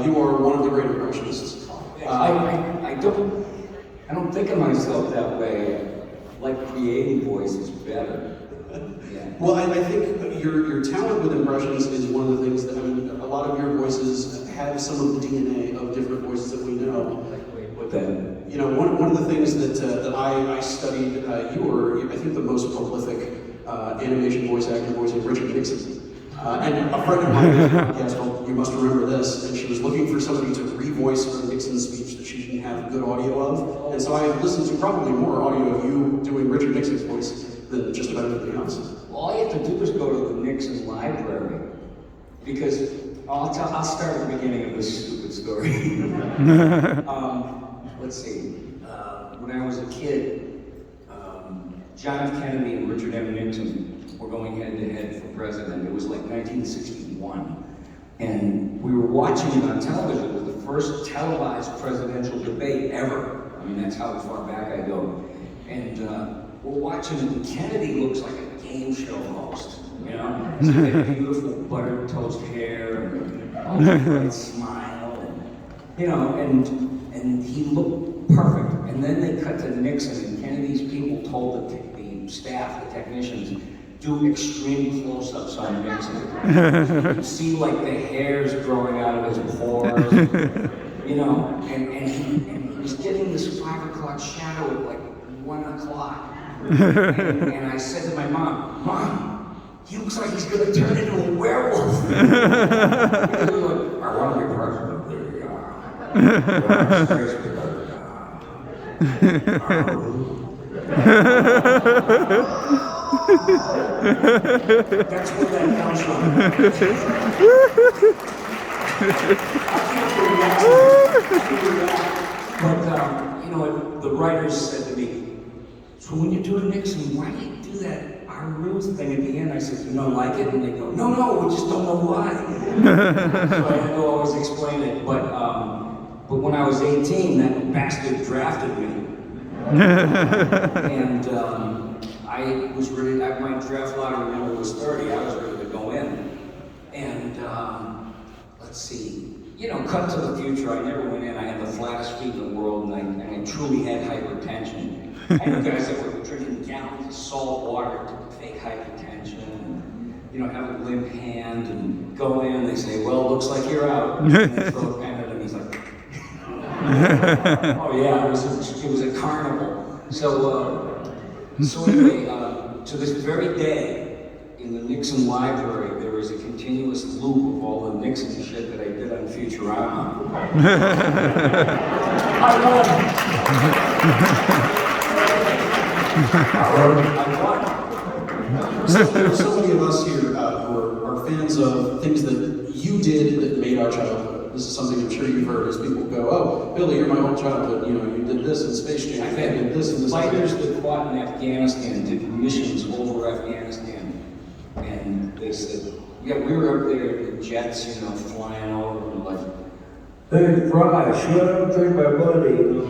you are one of the great impressionists. I don't think of myself that way. Like creating voices better. Yeah. Well, I think your talent with impressions is one of the things that, I mean, a lot of your voices have some of the DNA of different voices that we know. But then, you know, one of the things that I studied, you were, I think, the most prolific animation voice actor voicing Richard Nixon. And a friend of mine did a podcast, you must remember this, and she was looking for somebody to revoice a Nixon speech that she didn't have good audio of. And so I listened to probably more audio of you doing Richard Nixon's voice than just about anything else. well, all you have to do is go to the Nixon library. Because I'll start at the beginning of this stupid story. Let's see. When I was a kid, John F. Kennedy and Richard M. Nixon were going head to head for president. It was like 1961. And we were watching it on television. It was the first televised presidential debate ever. I mean, that's how far back I go. And we're watching it, and Kennedy looks like a game show host, you know? He's got beautiful buttered toast hair, and a bright smile, and, you know, and he looked perfect. And then they cut to Nixon, and Kennedy's people told the staff, the technicians, do extreme close-ups on Nixon. You can see like the hairs growing out of his pores, you know, and he was getting this 5 o'clock shadow at like 1 o'clock. And I said to my Mom, he looks like he's gonna turn into a werewolf. And he was like, I want to be president. That's where that comes from. But, you know, the writers said to me, so when you do a Nixon, why do you do that our rules thing at the end? I said, you don't like it? And they go, no, we just don't know why. So I had to always explain it. But when I was 18, that bastard drafted me. And I was ready, my draft lottery number was 30, I was ready to go in. And let's see, you know, cut to the future, I never went in, I had the flattest feet in the world, and I truly had hypertension. I know guys that were drinking gallons of salt water to fake hypertension, and, you know, have a limp hand, and go in, they say, well, looks like you're out. And they throw a pen at him, he's like, oh yeah, it was a carnival. So anyway, to this very day, in the Nixon library, there is a continuous loop of all the Nixon shit that I did on Futurama. I won. So there's so many of us here who are fans of things that you did that made our childhood. This is something I'm sure you've heard as people go, oh, Billy, you're my whole childhood. You know, you did this in Space Jam. I've had you did this and this. fighters that fought in Afghanistan, did missions over Afghanistan. And they said, yeah, we were up there in jets, you know, flying over and like, hey, Fry, shut up, take my buddy, you know.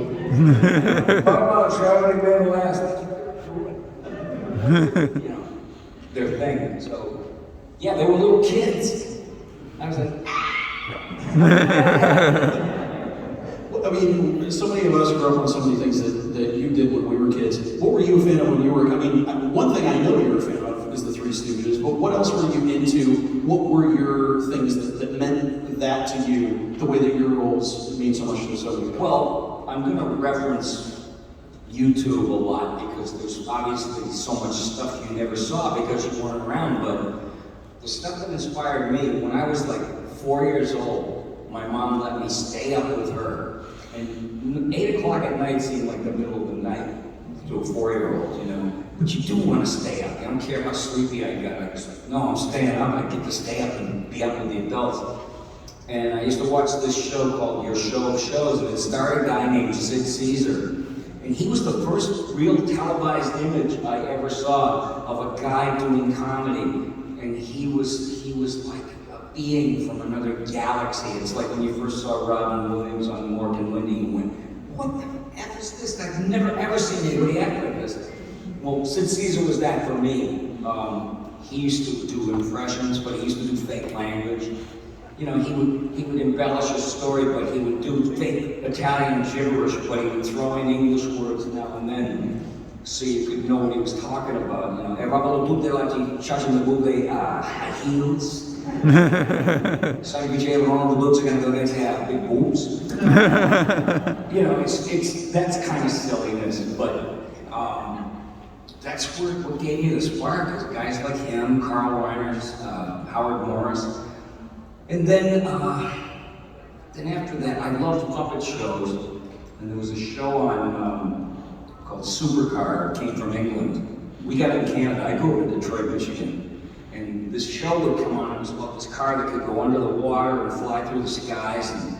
How about shouting man last? You know, their thing. So, yeah, they were little kids. I was like, I mean, so many of us grew up on so many things that you did when we were kids. What were you a fan of when you were, I mean, one thing I know you're a fan of is the Three Stooges, but what else were you into? What were your things that meant that to you, the way that your roles mean so much to so many people? well, I'm going to reference YouTube a lot because there's obviously so much stuff you never saw because you weren't around, but the stuff that inspired me, when I was like 4 years old, my mom let me stay up with her. And 8 o'clock at night seemed like the middle of the night to a 4-year-old, you know. But you do want to stay up. I don't care how sleepy I got. I was like, no, I'm staying up. I get to stay up and be up with the adults. And I used to watch this show called Your Show of Shows, and it starred a guy named Sid Caesar. And he was the first real televised image I ever saw of a guy doing comedy. And he was like a being from another galaxy. It's like when you first saw Robin Williams on Mork and Mindy, you went, what the F is this? I've never ever seen anybody act like this. Well, Sid Caesar was that for me. He used to do impressions, but he used to do fake language. you know, he would embellish a story, but he would do fake Italian gibberish, but he would throw in English words now and then, so you could know what he was talking about. You know, eravamo tutte oggi facendo buche a high heels. Sai che c'erano le dozze che have big boobs. You know, it's that's kind of silliness, but that's what gave me the spark. Is guys like him, Carl Reiner's, Howard Morris, and then after that, I loved puppet shows, and there was a show on called Supercar. It came from England. We got it in Canada. I grew up in Detroit, Michigan. And this show would come on, it was about this car that could go under the water and fly through the skies, and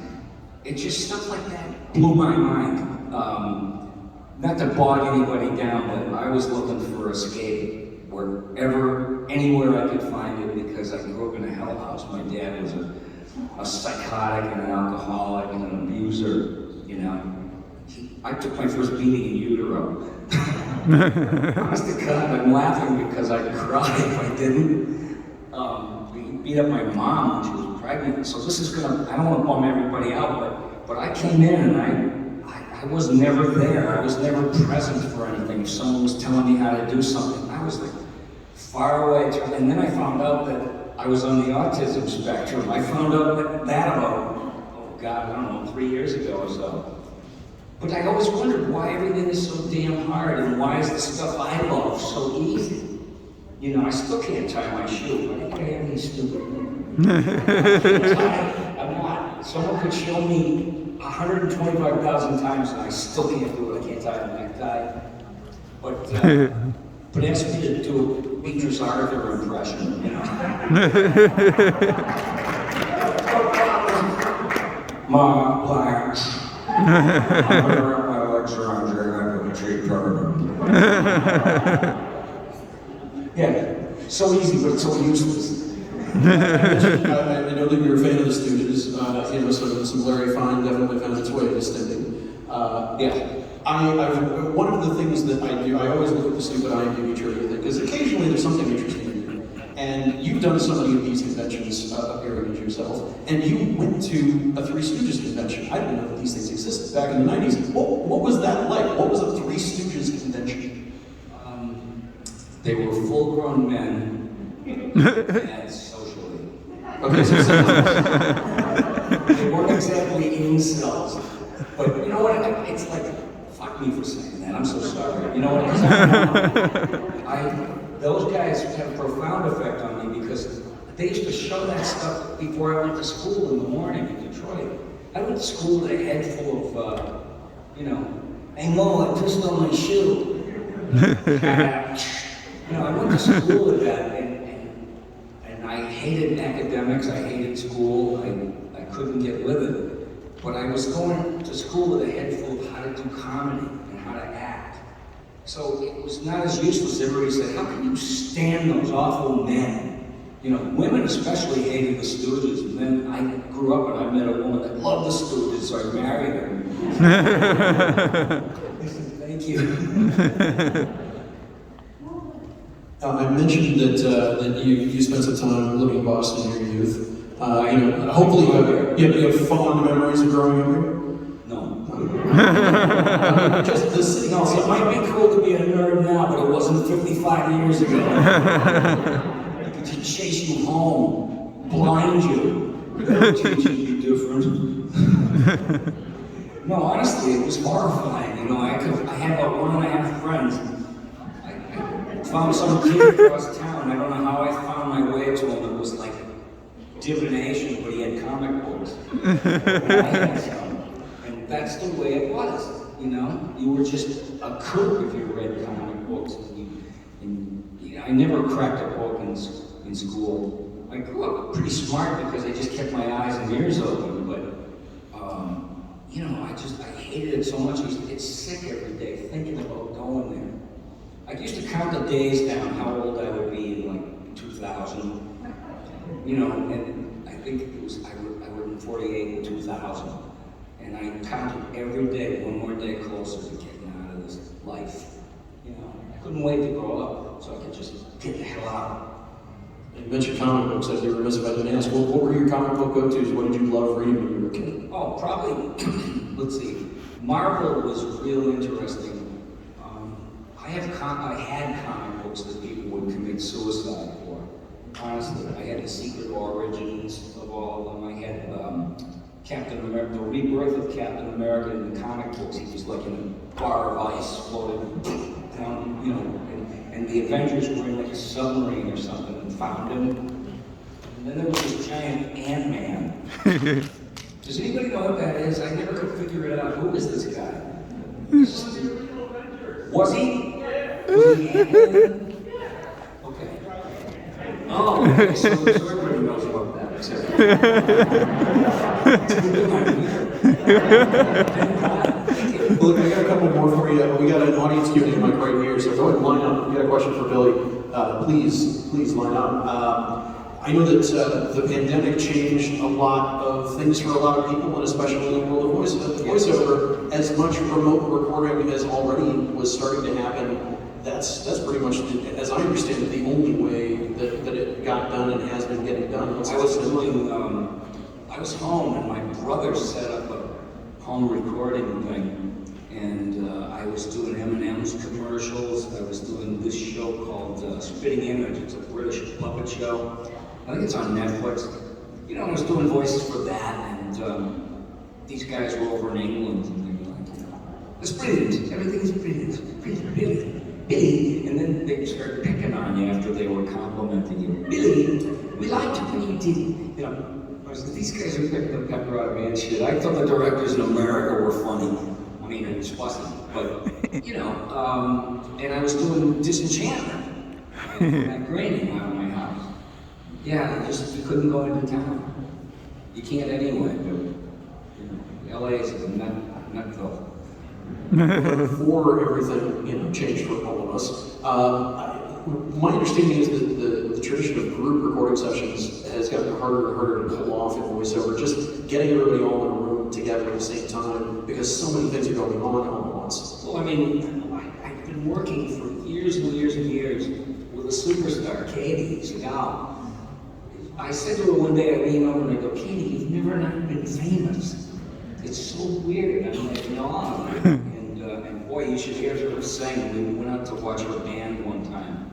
it just, stuff like that blew my mind. Not to bog anybody down, but I was looking for escape wherever, anywhere I could find it, because I grew up in a hell house. My dad was a psychotic and an alcoholic and an abuser, you know. I took my first beating in utero. Honest to God, I'm laughing because I'd cry if I didn't. He beat up my mom when she was pregnant, so this is gonna, I don't want to bum everybody out, but I came in and I was never there. I was never present for anything. If someone was telling me how to do something, I was like far away. And then I found out that I was on the autism spectrum. I found out that about, oh God, I don't know, 3 years ago or so. But I always wondered why everything is so damn hard, and why is the stuff I love so easy? You know, I still can't tie my shoe. Why do I have these stupid? I'm not. Someone could show me 125,000 times and I still can't do it. I can't tie a necktie. But ask me to do a Beatrice Arthur impression, you know. My blacks. I'm gonna wrap my legs around your neck with a cheap turban. Yeah, so easy, but so useless. I know that you're a fan of the Stooges. You know, so some Larry Fine definitely found its way to Stinking. Yeah. One of the things that I do, I always look at the stupid IMDb trivia thing, because occasionally there's something interesting in it. And you've done so many of these conventions appearing as yourself, and you went to a Three Stooges convention. I didn't know that these things existed back in the 90s. What was that like? What was a Three Stooges convention? They were full-grown men and socially. Okay, so they weren't exactly incels, but you know what? It's like, fuck me for saying that. I'm so sorry. You know what? Those guys had a profound effect on me because they used to show that stuff before I went to school in the morning in Detroit. I went to school with a head full of, you know, hey Mo, I pissed on my shoe. You know, I went to school with that, and I hated academics, I hated school, I couldn't get with it. But I was going to school with a head full of how to do comedy and how to act. So it was not as useless. Everybody said, how can you stand those awful men? You know, women especially hated the Stooges, and then I grew up and I met a woman that loved the Stooges, so I married her. I said, thank you. I mentioned that you spent some time living in Boston in your youth. You know, hopefully you have fond memories of growing up here. No. Just the city. No, it might be cool to be a nerd now, but it wasn't 55 years ago. To chase you home, blind you, teaching you different. No, honestly, it was horrifying. You know, I had about 1.5 friends. I found some kid across town. I don't know how I found my way to him. It was like divination, but he had comic books. And I had some. And that's the way it was. You know, you were just a kook if you read comic books. I never cracked a book in school. I grew up pretty smart because I just kept my eyes and ears open, but you know, I hated it so much. I used to get sick every day thinking about going there. I used to count the days down how old I would be in like 2000. You know, and I think it was, I was in 48 in 2000. And I counted every day, one more day closer to getting out of this life. You know, I couldn't wait to grow up so I could just get the hell out. You mentioned comic books. I'd be remiss if I didn't ask. What were your comic book go-tos? What did you love reading when you were a kid? Oh, probably, let's see, Marvel was real interesting. I had comic books that people would commit suicide for. Honestly, I had the secret origins of all of them. I had Captain America, the rebirth of Captain America in the comic books. He was like in a bar of ice floating down, you know, and the Avengers were in like a submarine or something and found him. And then there was this giant Ant-Man. Does anybody know what that is? I never could figure it out. Who is this guy? Was he? Was he Ant-Man? Okay. Oh, okay, so everybody knows about that, except Look, I got a couple more for you. We got an audience Q&A mic right here, so go ahead and line up. If you got a question for Billy, please line up. I know that the pandemic changed a lot of things for a lot of people, and especially in the world of voiceover. As much remote recording as already was starting to happen, that's pretty much, as I understand it, the only way that it got done and has been getting done. I was home and my brother set up a home recording thing, and I was doing M&M's commercials. I was doing this show called Spitting Image. It's a British puppet show. I think it's on Netflix. You know, I was doing voices for that, and these guys were over in England, and they were like, it's brilliant, everything's brilliant, Billy, and then they started picking on you after they were complimenting you. Billy, we liked it when you did, you know, I was, these guys are picking the pepper out of me and shit. I thought the directors in America were funny. I mean, it wasn't, but, you know, and I was doing Disenchantment, and that graining out of my house. Yeah, you couldn't go into town. You can't anyway, but, you know, LA is a nutville. Before everything, you know, changed for all of us, my understanding is that the tradition of group recording sessions has gotten harder and harder to pull off in voiceover. Just getting everybody all in a room together at the same time, because so many things are going on all at once. Well, I mean, I've been working for years and years and years with a superstar, Katie. She's out. I said to her one day, I leaned over and I go, Katie, you've never not been famous. It's so weird. I'm like, no. And boy, you should hear her sing. We went out to watch her band one time,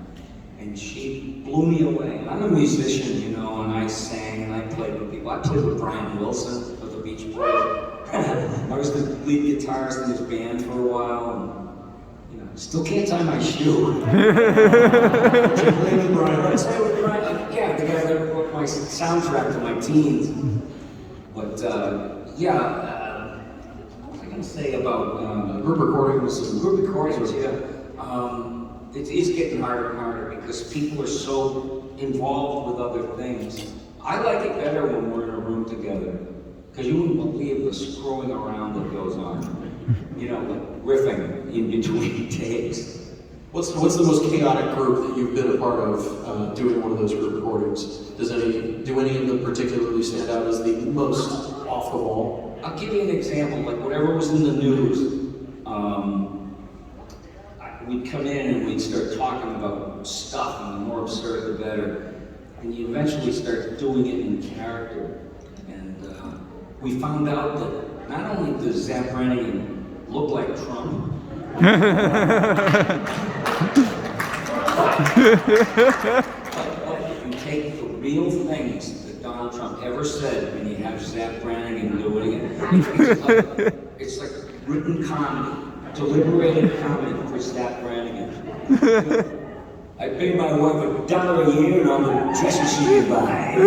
and she blew me away. And I'm a musician, you know, and I sang and I played with people. I played with Brian Wilson of the Beach Boys. I was the lead guitarist in his band for a while. And, you know, still can't tie my shoe. Yeah, the guy that wrote my soundtrack to my teens. But yeah, what was I going to say about Group recordings. Group recordings, yeah. It is getting harder and harder because people are so involved with other things. I like it better when we're in a room together because you wouldn't believe the screwing around that goes on. You know, like riffing in between takes. What's the most chaotic group that you've been a part of doing one of those group recordings? Do any of them particularly stand out as the most off the wall? I'll give you an example, like whatever was in the news. We'd come in and we'd start talking about stuff, and the more absurd the better. And you eventually start doing it in character. And we found out that not only does Zap Brannigan look like Trump, but you take the real things that Donald Trump ever said and you have Zap Brannigan do it again. It's like written comedy, deliberated comedy for Zap Brannigan. I pay my wife $1 a year and all the dresses she can buy.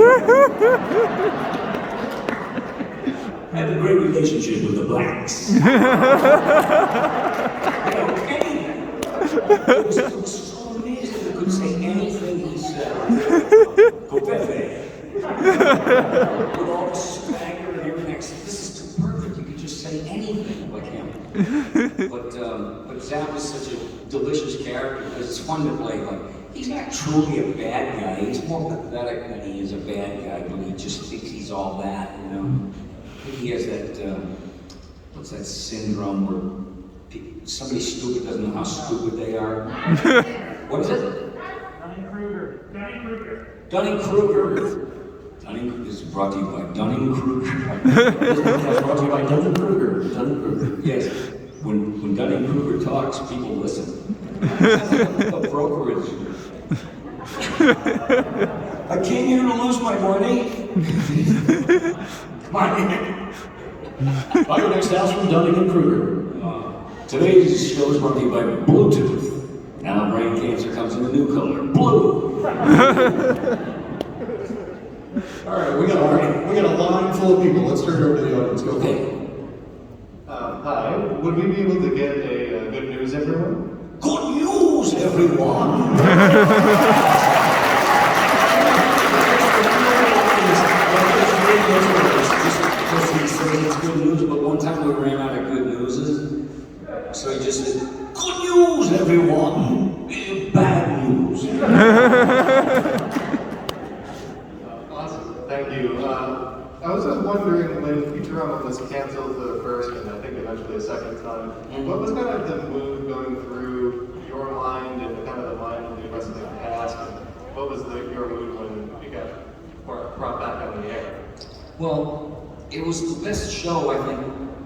I have a great relationship with the blacks. It was so amazing. I couldn't say anything he said. Go Pepe. With all the swagger and everything. I said, this is too perfect. You could just say anything like him. But Zap is such a delicious character because it's fun to play. Like, he's not truly a bad guy. He's more pathetic than he is a bad guy, but he just thinks he's all that, you know? He has that, what's that syndrome where somebody stupid doesn't know how stupid they are? What is it? Dunning-Kruger. Dunning-Kruger. This is brought to you by Dunning-Kruger. This podcast brought to you by Dunning-Kruger. Dunning-Kruger. Yes, when Dunning-Kruger talks, people listen. The brokerage. I came here to lose my money. Come on in. Buy your next house from Dunning-Kruger. Today's show is brought to you by Bluetooth. Now brain cancer comes in a new color, blue. All right, we got a line full of people. Let's turn it over to the audience. Go for it. Hi, would we be able to get a good news, everyone? Good news, everyone. Just saying it's good news, but one time we ran out of good newses, so he just said, "Good news, everyone. Bad news." Awesome, thank you. I was just wondering, when Futurama was canceled the first and I think eventually a second time, what was kind of the mood going through your mind and kind of the mind of the wrestling cast? And what was your mood when you got brought back on the air? Well, it was the best show I think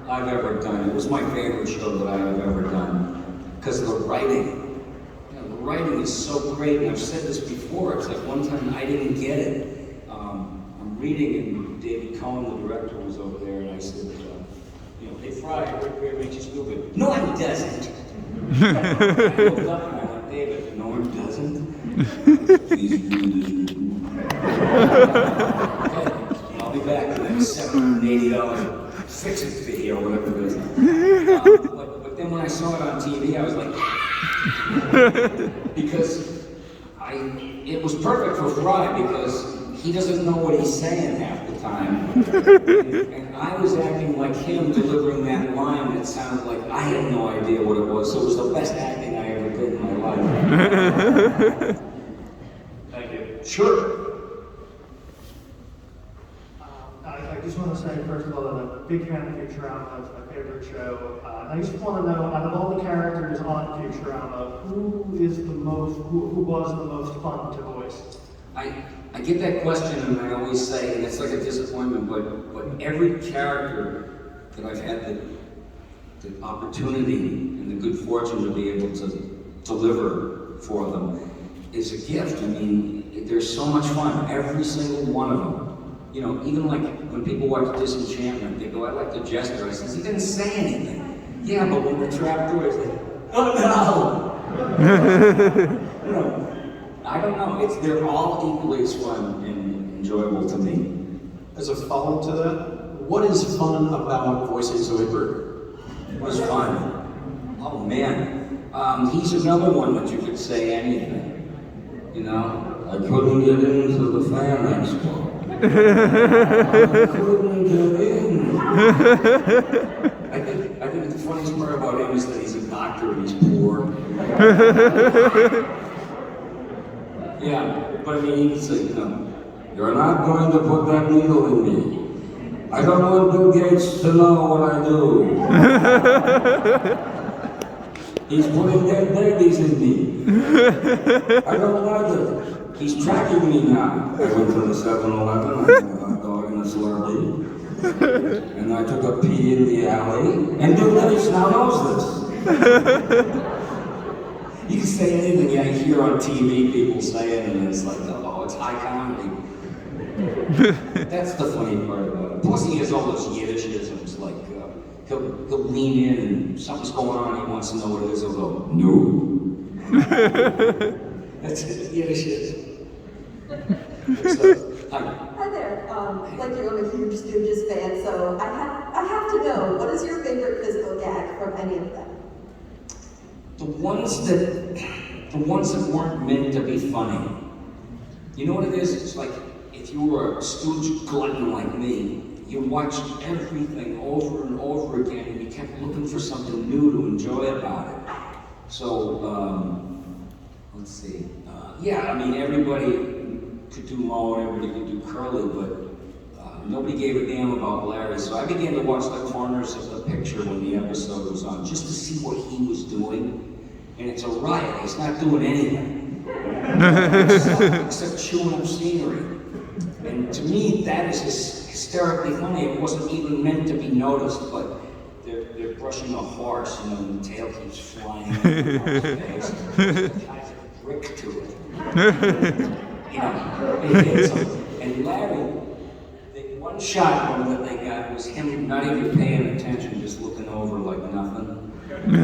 I've ever done. It was my favorite show that I have ever done because of the writing. You know, the writing is so great, and I've said this before. It's like one time I didn't get it. I'm reading, and David Cohen, the director, was over there, and I said, "Hey, Fry, where makes you stupid?" "No, it doesn't." I looked up and I went, "David, no, it doesn't." "Please do this." I'll be back in that $780 fix-it fee or whatever it is. But then when I saw it on TV, I was like, because it was perfect for Fry because he doesn't know what he's saying half the time. And I was acting like him delivering that line that sounded like I had no idea what it was. So it was the best acting I ever did in my life. Thank you. Sure. I just want to say, first of all, that I'm a big fan of Futurama. It's my favorite show. I just want to know, out of all the characters on Futurama, who was the most fun to voice? I get that question, and I always say, and it's like a disappointment, but every character that I've had the opportunity and the good fortune to be able to deliver for them is a gift. I mean, they're so much fun, every single one of them. You know, even like when people watch Disenchantment, they go, "I like the jester." I says, "He didn't say anything." "Yeah, but when the trap door is like, oh no!" You know, I don't know. They're all equally as fun and enjoyable to me. As a follow-up to that, what is fun about voicing Zoidberg? It was fun. Oh man, he's another one that you could say anything. You know, I couldn't get into the fan expo. I couldn't get in. I think the funniest part about him is that he's a doctor and he's poor. Yeah, but I mean, he's like, "You're not going to put that needle in me. I don't want Bill Gates to know what I do. He's putting dead babies in me. I don't like it. He's tracking me now." I went to the 7-Eleven, I had a hot dog and a Slurpee, and I took a pee in the alley, and Bill Gates now knows this. You can say anything I hear on TV, people say it, and it's like, oh, it's high comedy. That's the funny part about it. Plus he has all those Yiddishisms, like, he'll lean in and something's going on, he wants to know what it is, he'll go, "No." That's his Yiddishism. Hi there. Like you, I'm a huge Stooges fan, so I have to know, what is your favorite physical gag from any of them? The ones that weren't meant to be funny. You know what it is? It's like if you were a Stooge glutton like me, you watched everything over and over again, and you kept looking for something new to enjoy about it. So, let's see. Yeah, I mean, everybody could do Mo and everybody could do Curly, but nobody gave a damn about Larry. So I began to watch the corners of the picture when the episode was on, just to see what he was doing. And it's a riot. He's not doing anything. except chewing up scenery. And to me, that is hysterically funny. It wasn't even meant to be noticed, but they're brushing a horse, you know, and the tail keeps flying over the horse's face. There's a kind of brick to it. You know, and Larry, the one shot that they got was him not even paying attention, just looking over like nothing. And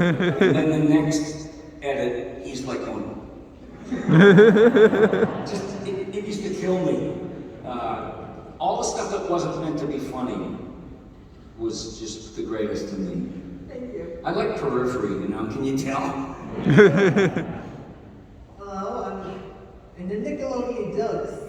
then the next edit, he's like going, it used to kill me. All the stuff that wasn't meant to be funny was just the greatest to me. Thank you. I like periphery, you know, can you tell? Hello, I'm in the Nickelodeon Ducks.